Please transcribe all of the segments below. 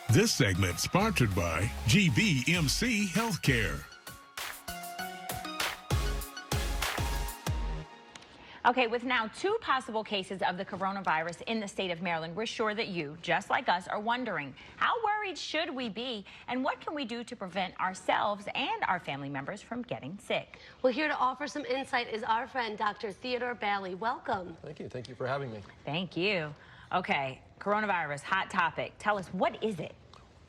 This segment sponsored by GBMC Healthcare. Okay, with now 2 possible cases of the coronavirus in the state of Maryland, we're sure that you, just like us, are wondering, how worried should we be, and what can we do to prevent ourselves and our family members from getting sick? Well, here to offer some insight is our friend, Dr. Theodore Bailey. Welcome. Thank you. Thank you for having me. Thank you. Okay, coronavirus, hot topic. Tell us, what is it?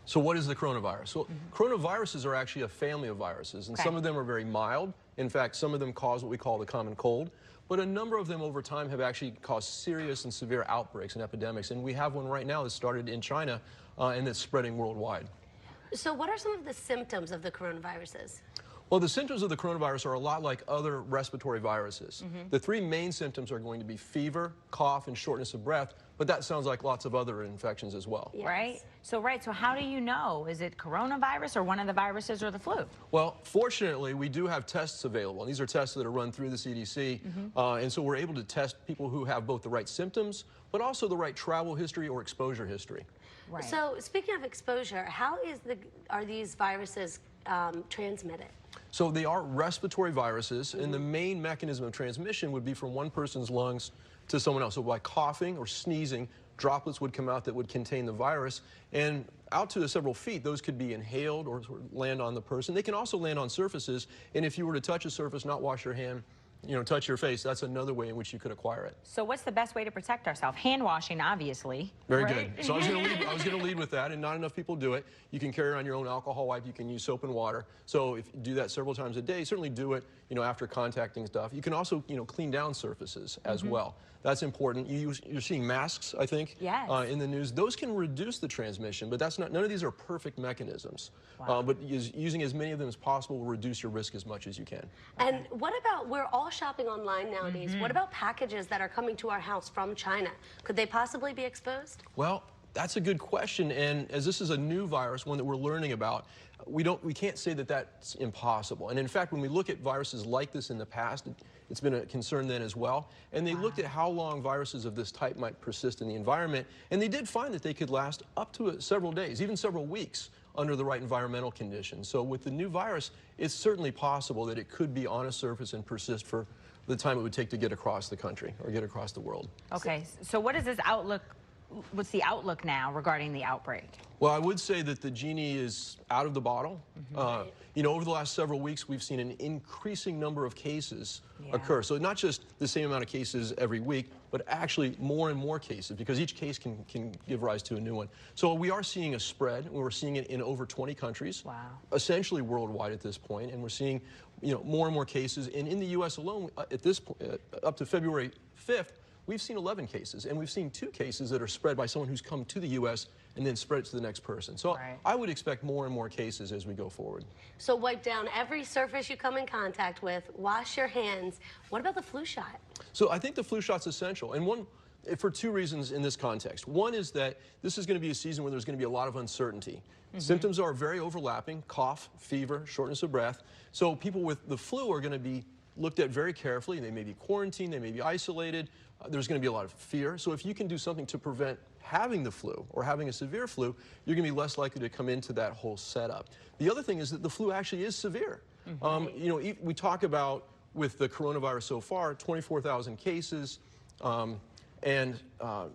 So what is the coronavirus? So coronaviruses are actually a family of viruses, and some of them are very mild. In fact, some of them cause what we call the common cold. But a number of them over time have actually caused serious and severe outbreaks and epidemics. And we have one right now that started in China and that's spreading worldwide. So what are some of the symptoms of the coronaviruses? Well, the symptoms of the coronavirus are a lot like other respiratory viruses. The 3 main symptoms are going to be fever, cough, and shortness of breath, but that sounds like lots of other infections as well. Yes. Right? So how do you know? Is it coronavirus or one of the viruses or the flu? Well, fortunately, we do have tests available. And these are tests that are run through the CDC, and so we're able to test people who have both the right symptoms, but also the right travel history or exposure history. Right. So speaking of exposure, how are these viruses transmitted? So they are respiratory viruses, and the main mechanism of transmission would be from one person's lungs to someone else. So by coughing or sneezing, droplets would come out that would contain the virus, and out to several feet, those could be inhaled or sort of land on the person. They can also land on surfaces, and if you were to touch a surface, not wash your hand, touch your face, that's another way in which you could acquire it. So what's the best way to protect ourselves? Hand washing, obviously. Very right? good. So I was going to lead with that, and not enough people do it. You can carry around your own alcohol wipe. You can use soap and water. So if you do that several times a day, certainly do it, after contacting stuff. You can also, clean down surfaces as well. That's important. You're seeing masks, I think, yes. In the news. Those can reduce the transmission, but none of these are perfect mechanisms. Wow. But using as many of them as possible will reduce your risk as much as you can. And what about, we're all shopping online nowadays. What about packages that are coming to our house from China? Could they possibly be exposed? Well, that's a good question, and as this is a new virus, one that we're learning about, we can't say that that's impossible. And in fact, when we look at viruses like this in the past, it's been a concern then as well, and they looked at how long viruses of this type might persist in the environment, and they did find that they could last up to several days, even several weeks, under the right environmental conditions. So with the new virus, it's certainly possible that it could be on a surface and persist for the time it would take to get across the country or get across the world. Okay, so what is this outlook? What's the outlook now regarding the outbreak? Well, I would say that the genie is out of the bottle. Over the last several weeks, we've seen an increasing number of cases occur. So not just the same amount of cases every week, but actually more and more cases, because each case can give rise to a new one. So we are seeing a spread, and we're seeing it in over 20 countries, essentially worldwide at this point, and we're seeing more and more cases. And in the U.S. alone, at this point, up to February 5th, we've seen 11 cases, and we've seen 2 cases that are spread by someone who's come to the U.S. and then spread it to the next person. So I would expect more and more cases as we go forward. So wipe down every surface you come in contact with, wash your hands. What about the flu shot? So I think the flu shot's essential, and for 2 reasons in this context. One is that this is going to be a season where there's going to be a lot of uncertainty. Symptoms are very overlapping: cough, fever, shortness of breath. So people with the flu are going to be looked at very carefully. They may be quarantined, they may be isolated. There's going to be a lot of fear. So if you can do something to prevent having the flu or having a severe flu, you're going to be less likely to come into that whole setup. The other thing is that the flu actually is severe. We talk about, with the coronavirus so far, 24,000 cases and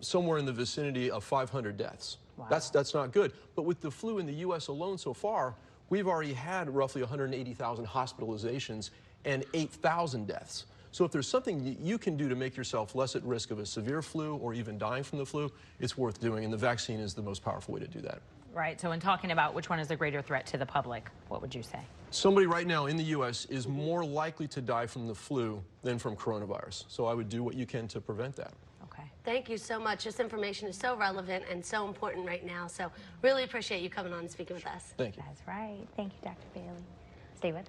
somewhere in the vicinity of 500 deaths. Wow. That's not good. But with the flu in the U.S. alone so far, we've already had roughly 180,000 hospitalizations and 8,000 deaths. So if there's something you can do to make yourself less at risk of a severe flu or even dying from the flu, it's worth doing, and the vaccine is the most powerful way to do that. Right, so in talking about which one is the greater threat to the public, what would you say? Somebody right now in the U.S. is more likely to die from the flu than from coronavirus. So I would do what you can to prevent that. Okay. Thank you so much. This information is so relevant and so important right now. So really appreciate you coming on and speaking with us. Thank you. That's right. Thank you, Dr. Bailey. Stay with us.